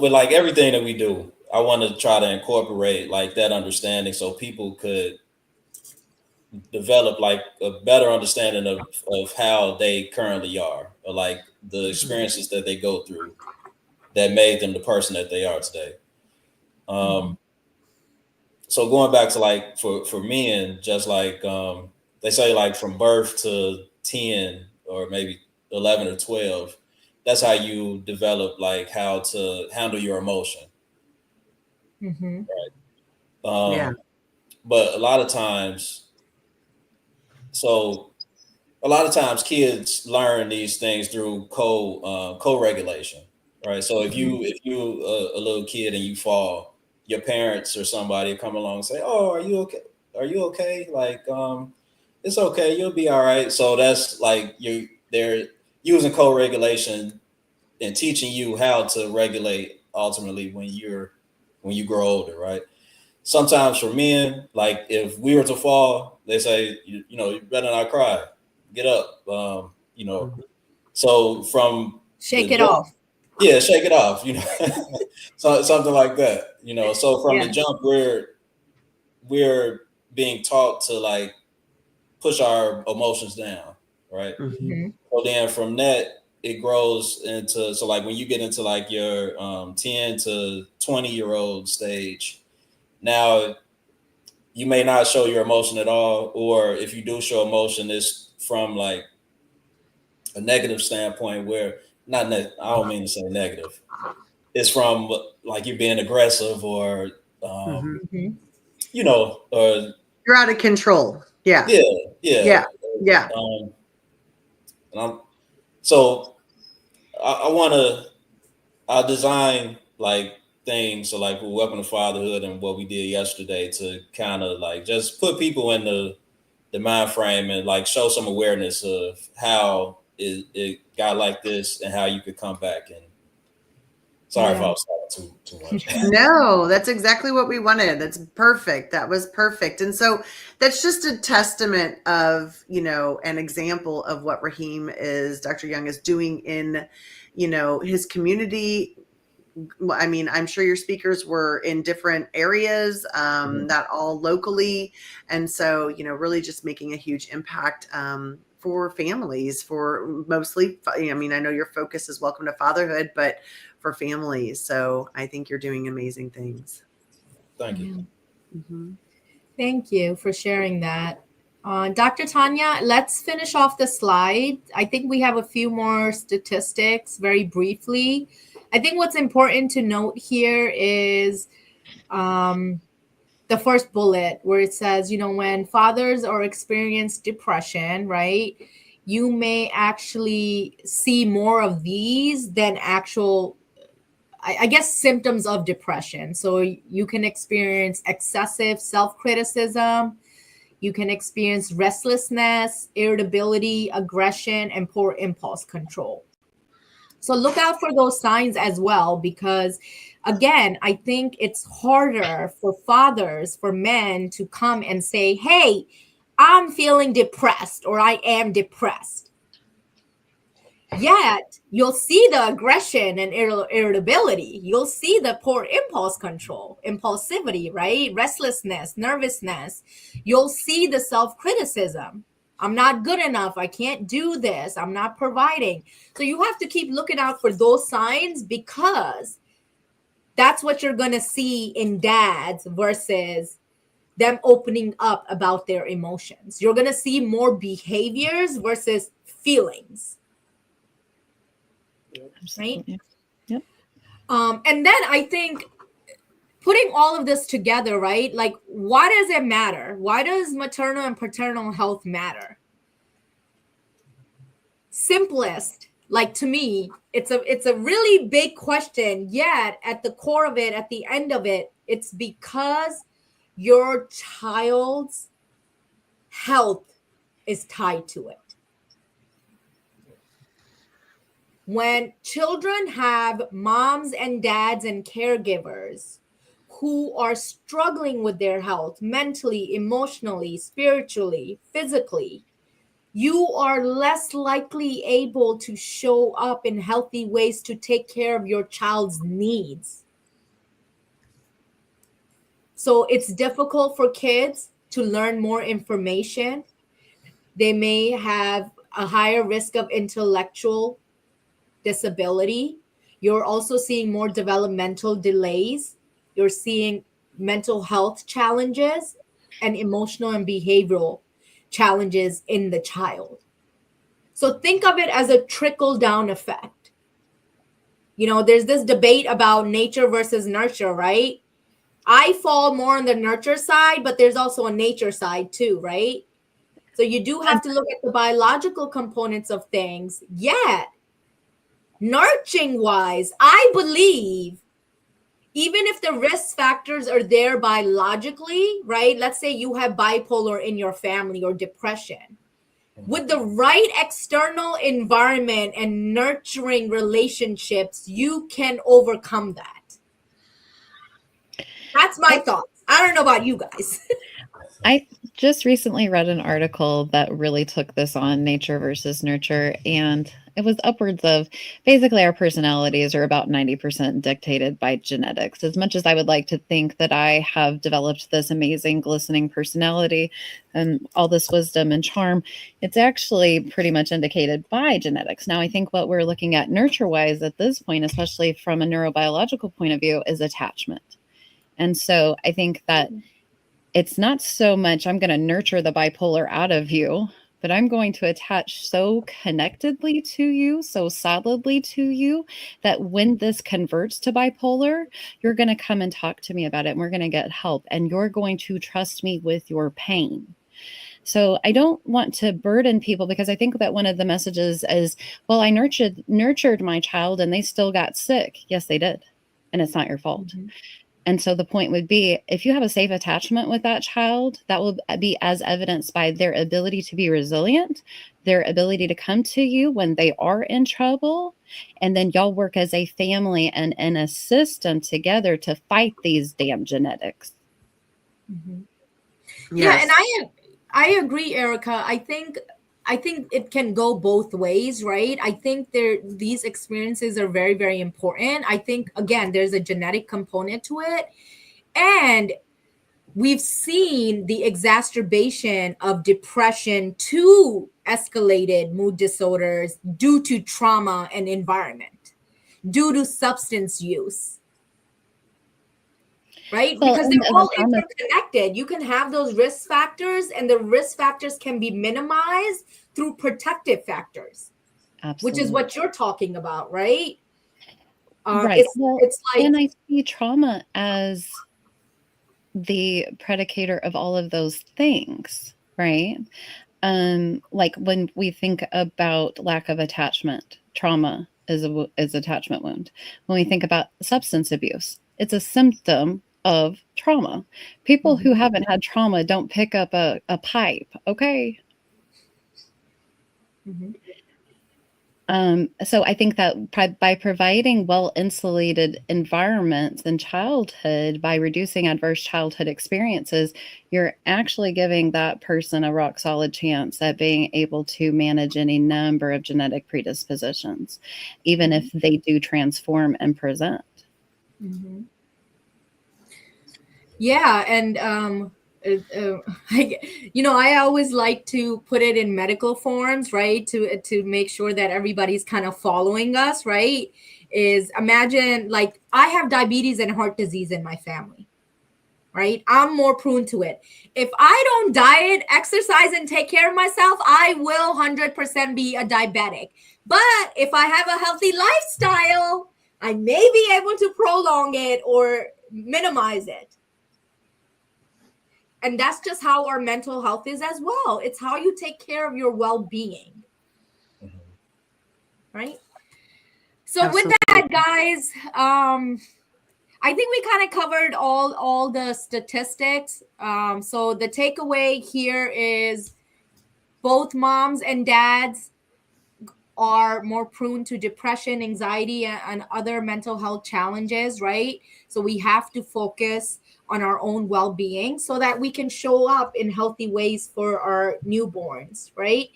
with like everything that we do, I want to try to incorporate like that understanding so people could develop like a better understanding of how they currently are, or like the experiences that they go through that made them the person that they are today. So going back to like for men, just like they say like from birth to 10 or maybe 11 or 12, that's how you develop like how to handle your emotion. Mm-hmm. Yeah. But a lot of times, so a lot of times kids learn these things through co-regulation, right? So if you a little kid and you fall, your parents or somebody come along and say, "Oh, are you okay? Are you okay? Like, it's okay. You'll be all right." So that's like they're using co-regulation and teaching you how to regulate ultimately when you grow older, right? Sometimes for men, like if we were to fall, they say, you better not cry, get up. So from Shake the it jump, off. yeah, shake it off, so something like that, So from the Yeah. jump, we're being taught to like push our emotions down, right? Mhm. Mm-hmm. So then from that, it grows into so like when you get into like your 10 to 20-year-old stage, now you may not show your emotion at all, or if you do show emotion, it's from like a negative standpoint where I don't mean to say negative. It's from like you being aggressive or Mhm. Mm-hmm. or You're out of control. Yeah. yeah, yeah. Yeah. Yeah. Um, and I'm so I want to I design like things so like with Welcome to Fatherhood and what we did yesterday to kind of like just put people in the mind frame and like show some awareness of how it got like this and how you could come back. And sorry if I Yeah. was talking too much. No, that's exactly what we wanted. That's perfect. That was perfect. And so that's just a testament of, an example of what Dr. Young is doing in, his community. I mean, I'm sure your speakers were in different areas, not all locally. And so, really just making a huge impact for families, for mostly, I mean, I know your focus is Welcome to Fatherhood, but for families. So I think you're doing amazing things. Thank you. Yeah. Mm-hmm. Thank you for sharing that. Dr. Tanya, let's finish off the slide. I think we have a few more statistics very briefly. I think what's important to note here is the first bullet where it says, when fathers are experience depression, right, you may actually see more of these than actual, I guess, symptoms of depression. So you can experience excessive self-criticism, you can experience restlessness, irritability, aggression, and poor impulse control. So look out for those signs as well, because again, I think it's harder for fathers, for men to come and say, hey, I'm feeling depressed or I am depressed. Yet you'll see the aggression and irritability. You'll see the poor impulse control, impulsivity, right? Restlessness, nervousness. You'll see the self-criticism. I'm not good enough. I can't do this. I'm not providing. So you have to keep looking out for those signs, because that's what you're going to see in dads versus them opening up about their emotions. You're going to see more behaviors versus feelings. Right? Absolutely. Yep. And then I think putting all of this together, right? Like, why does it matter? Why does maternal and paternal health matter? Simplest, like, to me, it's a really big question, yet at the core of it, at the end of it, it's because your child's health is tied to it. When children have moms and dads and caregivers who are struggling with their health mentally, emotionally, spiritually, physically, you are less likely able to show up in healthy ways to take care of your child's needs. So it's difficult for kids to learn more information. They may have a higher risk of intellectual disability. You're also seeing more developmental delays. You're seeing mental health challenges and emotional and behavioral challenges in the child. So think of it as a trickle down effect. You know, there's this debate about nature versus nurture, right? I fall more on the nurture side, but there's also a nature side too, right? So you do have to look at the biological components of things. Yet, nurturing wise, I believe even if the risk factors are there biologically, right? Let's say you have bipolar in your family or depression. With the right external environment and nurturing relationships, you can overcome that. That's my thoughts. I don't know about you guys. I just recently read an article that really took this on nature versus nurture, and it was upwards of basically our personalities are about 90% dictated by genetics. As much as I would like to think that I have developed this amazing, glistening personality and all this wisdom and charm, it's actually pretty much indicated by genetics. Now, I think what we're looking at nurture wise at this point, especially from a neurobiological point of view, is attachment. And so I think that it's not so much I'm going to nurture the bipolar out of you, but I'm going to attach so connectedly to you, so solidly to you, that when this converts to bipolar, you're going to come and talk to me about it, and we're going to get help, and you're going to trust me with your pain. So I don't want to burden people, because I think that one of the messages is, well, I nurtured my child and they still got sick. Yes, they did. And it's not your fault. Mm-hmm. And so the point would be, if you have a safe attachment with that child, that will be as evidenced by their ability to be resilient, their ability to come to you when they are in trouble, and then y'all work as a family and in a system together to fight these damn genetics. Mm-hmm. Yes. Yeah, and I agree, Erica. I think it can go both ways, right? I think these experiences are very, very important. I think, again, there's a genetic component to it. And we've seen the exacerbation of depression to escalated mood disorders due to trauma and environment, due to substance use. Right? Well, because they're all interconnected. You can have those risk factors, and the risk factors can be minimized through protective factors. Absolutely. Which is what you're talking about, right? Right. It's like, and I see trauma as the predicator of all of those things, right? Like when we think about lack of attachment, trauma is attachment wound. When we think about substance abuse, it's a symptom of trauma. People who haven't had trauma don't pick up a pipe, okay? Mm-hmm. So I think that by providing well-insulated environments in childhood, by reducing adverse childhood experiences, you're actually giving that person a rock-solid chance at being able to manage any number of genetic predispositions, even if they do transform and present. Mm-hmm. Yeah, and I always like to put it in medical forms, right? To make sure that everybody's kind of following us, right? Is imagine like I have diabetes and heart disease in my family, right? I'm more prone to it. If I don't diet, exercise, and take care of myself, I will 100% be a diabetic. But if I have a healthy lifestyle, I may be able to prolong it or minimize it. And that's just how our mental health is as well. It's how you take care of your well-being. Mm-hmm. Right? So Absolutely. With that, guys, I think we kind of covered all the statistics. So the takeaway here is both moms and dads are more prone to depression, anxiety, and other mental health challenges, right? So we have to focus on our own well-being so that we can show up in healthy ways for our newborns, right?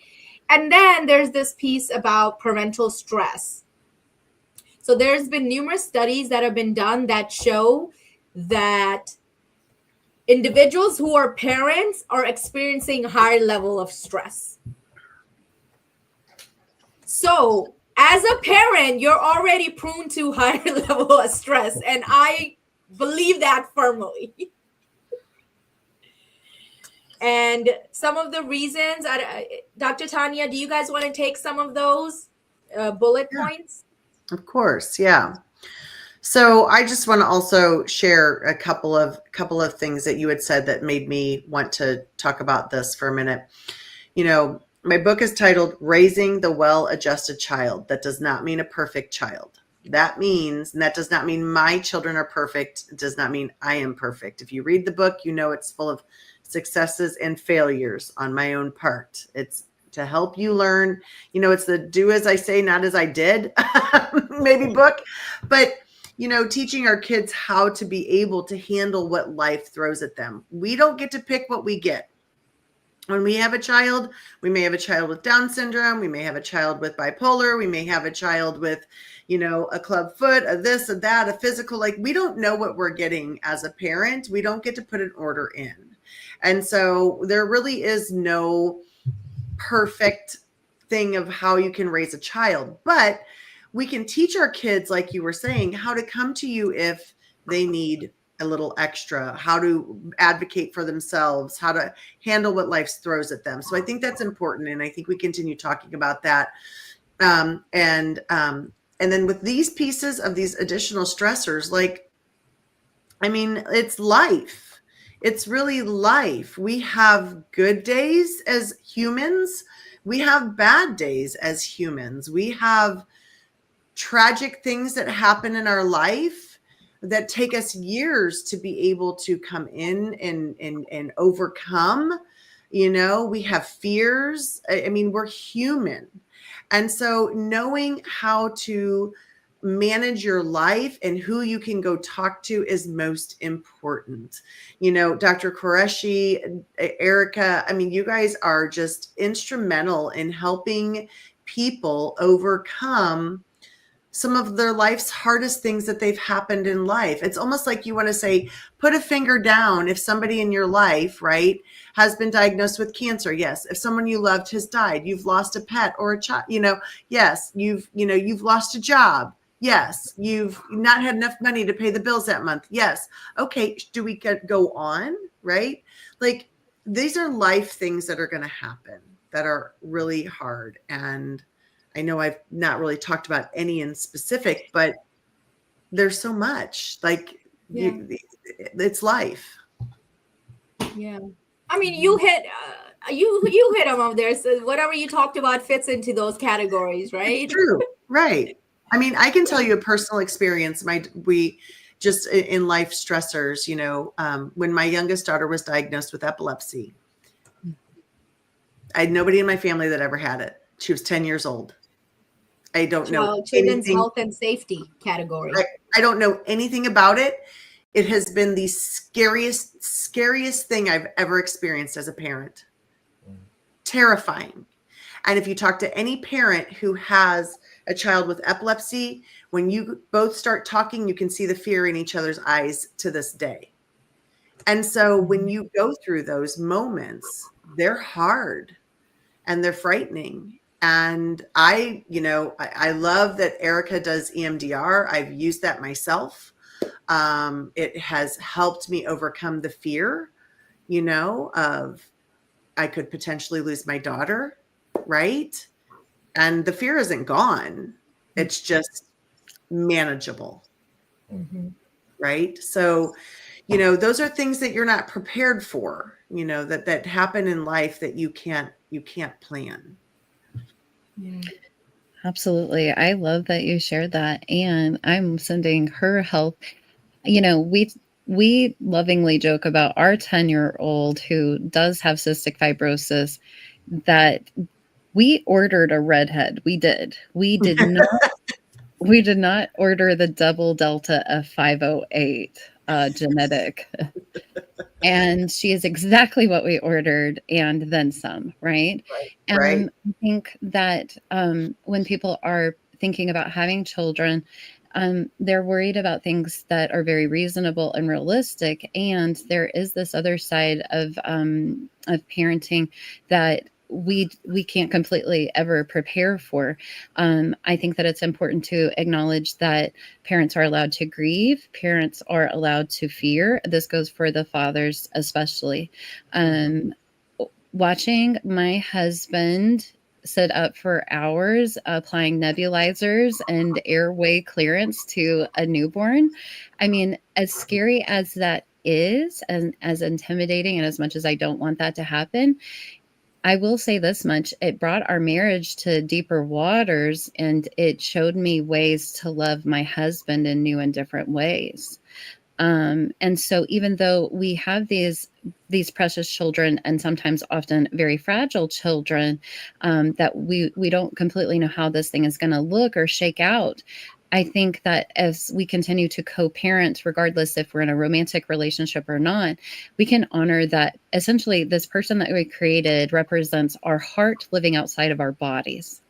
And then there's this piece about parental stress. So there's been numerous studies that have been done that show that individuals who are parents are experiencing a higher level of stress. So as a parent, you're already prone to higher level of stress. And I believe that firmly. And some of the reasons, Dr. Tanya, do you guys want to take some of those bullet Yeah, points? of course. Yeah. So I just want to also share a couple of things that you had said that made me want to talk about this for a minute. My book is titled Raising the Well-Adjusted Child. That does not mean a perfect child. That means, and that does not mean my children are perfect. It does not mean I am perfect. If you read the book, it's full of successes and failures on my own part. It's to help you learn, it's the do as I say, not as I did, maybe book. But teaching our kids how to be able to handle what life throws at them. We don't get to pick what we get. When we have a child, we may have a child with Down syndrome. We may have a child with bipolar. We may have a child with, a club foot, a this, a that, a physical. Like, we don't know what we're getting as a parent. We don't get to put an order in. And so there really is no perfect thing of how you can raise a child. But we can teach our kids, like you were saying, how to come to you if they need a little extra, how to advocate for themselves, how to handle what life throws at them. So I think that's important. And I think we continue talking about that. And then with these pieces of these additional stressors, it's life. It's really life. We have good days as humans. We have bad days as humans. We have tragic things that happen in our life that take us years to be able to come in and overcome. We have fears. We're human. And so knowing how to manage your life and who you can go talk to is most important. Dr. Qureshi, Erica, you guys are just instrumental in helping people overcome some of their life's hardest things that they've happened in life. It's almost like you want to say, put a finger down if somebody in your life, right, has been diagnosed with cancer. Yes. If someone you loved has died, you've lost a pet or a child, yes, you've lost a job. Yes. You've not had enough money to pay the bills that month. Yes. Okay. Do we go on? Right? Like, these are life things that are going to happen that are really hard. And I know I've not really talked about any in specific, but there's so much. It's life. Yeah. You hit you hit them up there. So whatever you talked about fits into those categories, right? It's true. Right. I can tell you a personal experience. We just in life stressors, when my youngest daughter was diagnosed with epilepsy, I had nobody in my family that ever had it. She was 10 years old. I don't know Children's anything. health and safety category. I don't know anything about it. It has been the scariest thing I've ever experienced as a parent. Terrifying. And if you talk to any parent who has a child with epilepsy, when you both start talking, you can see the fear in each other's eyes to this day. And so when you go through those moments, they're hard and they're frightening. And I love that Erica does EMDR. I've used that myself. It has helped me overcome the fear, of I could potentially lose my daughter, right? And the fear isn't gone. It's just manageable, right? So, those are things that you're not prepared for, that happen in life that you can't plan. Yeah. Absolutely. I love that you shared that. And I'm sending her health. We lovingly joke about our 10-year-old who does have cystic fibrosis that we ordered a redhead. We did. We did not order the double delta F508 genetic. And she is exactly what we ordered and then some, right? And Right. I think that when people are thinking about having children, they're worried about things that are very reasonable and realistic. And there is this other side of parenting that we can't completely ever prepare for. I think that it's important to acknowledge that parents are allowed to grieve. Parents are allowed to fear. This goes for the fathers especially. watching my husband sit up for hours applying nebulizers and airway clearance to a newborn. I mean, as scary as that is, and as intimidating, and as much as I don't want that to happen, I will say this much: it brought our marriage to deeper waters, and it showed me ways to love my husband in new and different ways. And so even though we have these precious children, and sometimes often very fragile children, that we don't completely know how this thing is going to look or shake out, I think that as we continue to co-parent, regardless if we're in a romantic relationship or not, we can honor that essentially this person that we created represents our heart living outside of our bodies.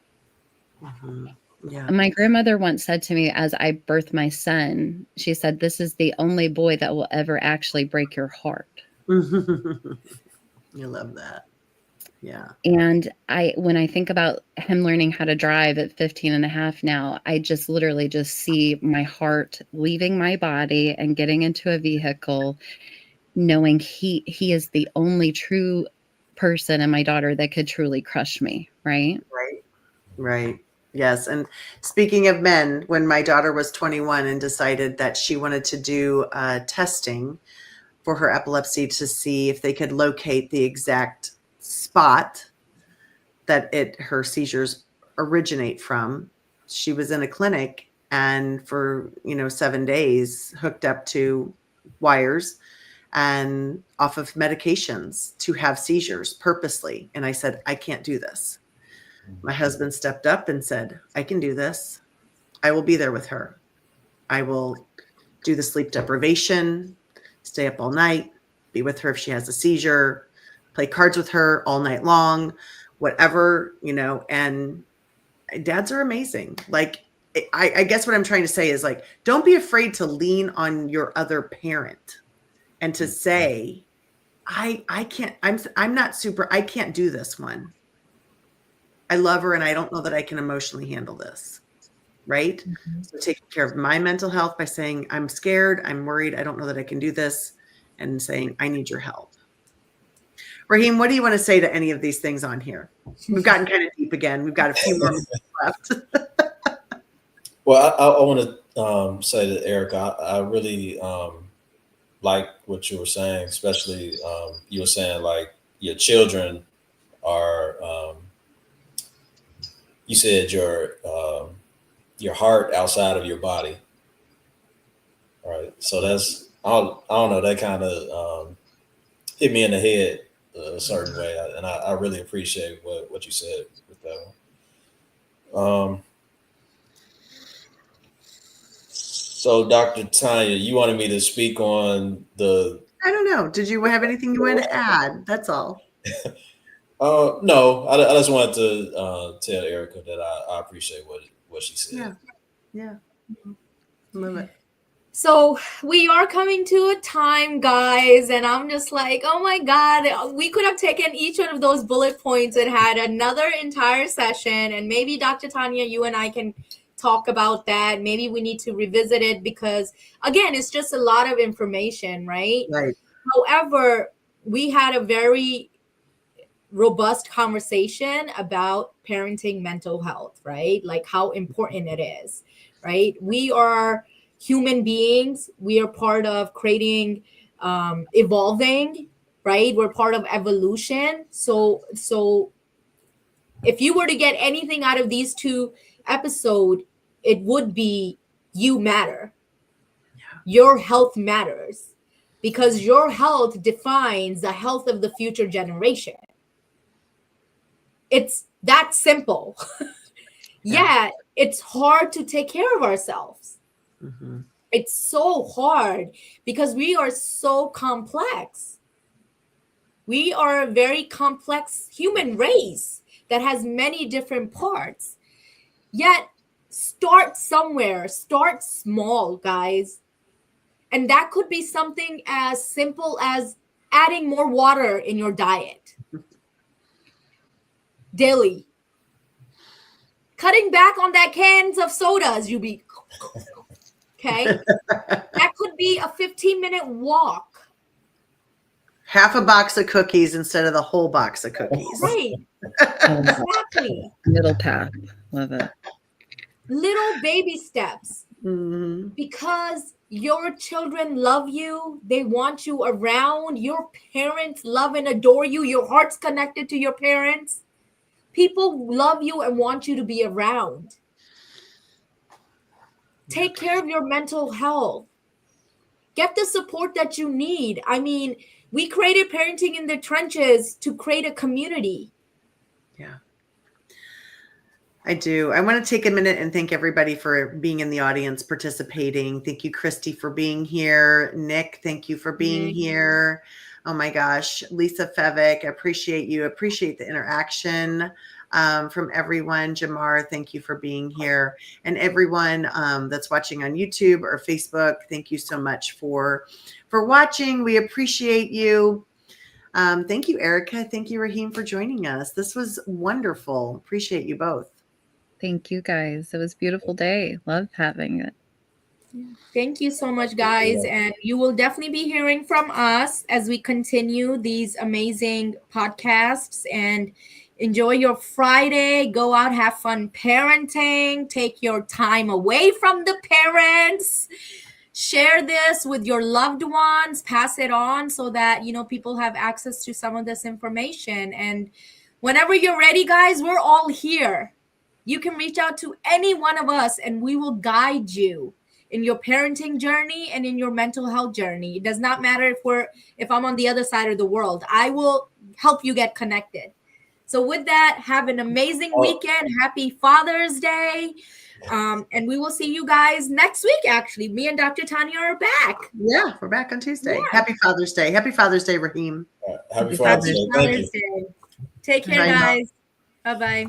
Mm-hmm. Yeah. My grandmother once said to me as I birthed my son, she said, "This is the only boy that will ever actually break your heart." You love that. Yeah. And when I think about him learning how to drive at 15 and a half now, I just literally just see my heart leaving my body and getting into a vehicle, knowing he is the only true person and my daughter that could truly crush me. Right. Right. Right. Yes. And speaking of men, when my daughter was 21 and decided that she wanted to do testing for her epilepsy to see if they could locate the exact spot that her seizures originate from, she was in a clinic and for 7 days hooked up to wires and off of medications to have seizures purposely. And I said, I can't do this. My husband stepped up and said, I can do this. I will be there with her. I will do the sleep deprivation, stay up all night, be with her if she has a seizure, play cards with her all night long, whatever, and dads are amazing. Like, I guess what I'm trying to say is, like, don't be afraid to lean on your other parent and to say, I can't, I'm not super, I can't do this one. I love her and I don't know that I can emotionally handle this. Right? Mm-hmm. So taking care of my mental health by saying, I'm scared, I'm worried, I don't know that I can do this, and saying, I need your help. Raheem, what do you want to say to any of these things on here? We've gotten kind of deep again. We've got a few more minutes left. Well, I want to say to Erica, I really like what you were saying, especially you were saying like your children are, you said your heart outside of your body. All right. So that's, I don't know, that kind of hit me in the head a certain way. And I really appreciate what you said with that one. So Dr. Tanya, you wanted me to speak on I don't know. Did you have anything you wanted to add? That's all. No, I just wanted to tell Erica that I appreciate what she said. Yeah. Love it. So we are coming to a time, guys, and I'm just like, oh my God, we could have taken each one of those bullet points and had another entire session. And maybe Dr. Tanya, you and I can talk about that. Maybe we need to revisit it because, again, it's just a lot of information, right? Right. However, we had a very robust conversation about parenting mental health, right? Like how important it is, right? We are human beings. We are part of creating, evolving, right? We're part of evolution. So if you were to get anything out of these two episodes, it would be you matter. Your health matters because your health defines the health of the future generation. It's that simple. Yeah, it's hard to take care of ourselves. Mm-hmm. It's so hard because we are so complex. We are a very complex human race that has many different parts. Yet, start somewhere. Start small, guys. And that could be something as simple as adding more water in your diet daily. Cutting back on that cans of sodas you be. Okay? That could be a 15-minute walk. half a box of cookies instead of the whole box of cookies. Right. Exactly. Middle path. Love it. Little baby steps. Mm-hmm. Because your children love you, they want you around, your parents love and adore you, your heart's connected to your parents. People love you and want you to be around. Take care of your mental health. Get the support that you need. I mean, we created Parenting in the Trenches to create a community. Yeah. I do. I want to take a minute and thank everybody for being in the audience, participating. Thank you, Christy, for being here. Nick, thank you for being here. Oh my gosh. Lisa Fevick, appreciate you. Appreciate the interaction from everyone. Jamar, thank you for being here. And everyone that's watching on YouTube or Facebook, thank you so much for watching. We appreciate you. Thank you, Erica. Thank you, Raheem, for joining us. This was wonderful. Appreciate you both. Thank you guys. It was a beautiful day. Love having it. Thank you so much, guys. And you will definitely be hearing from us as we continue these amazing podcasts. And enjoy your Friday. Go out, have fun parenting. Take your time away from the parents. Share this with your loved ones. Pass it on so that, people have access to some of this information. And whenever you're ready, guys, we're all here. You can reach out to any one of us and we will guide you in your parenting journey and in your mental health journey. It does not matter if I'm on the other side of the world. I will help you get connected. So with that, have an amazing weekend. Happy Father's Day. And we will see you guys next week, actually. Me and Dr. Tanya are back. Yeah, we're back on Tuesday. Yeah. Happy Father's Day. Happy Father's Day, Raheem. Happy Father's Day. Thank you. Take care, guys. Bye-bye.